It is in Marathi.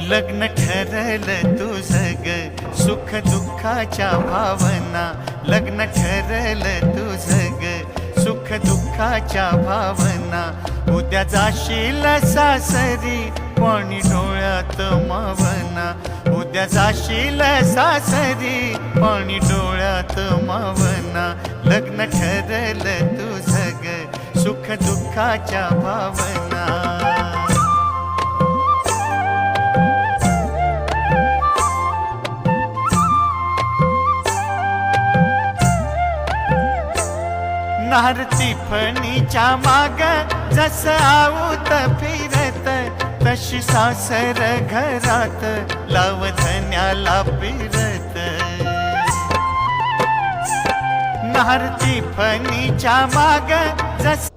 लग्न ठरलं तुझं ग, सुख दुःखाच्या भावना. लग्न ठरलं तुझं ग, सुख दुःखाच्या भावना. उद्या जाशील सासरी, पाणी डोळ्यात मावना. उद्या जाशील सासरी, पाणी डोळ्यात मावना. लग्न ठरलं तुझं ग, सुख दुःखाच्या भावना. नारती फणीच्या माग जस आऊत फिरत, तशी सासर घरात लावधन्याला फिरत. नारती फणीच्या माग जस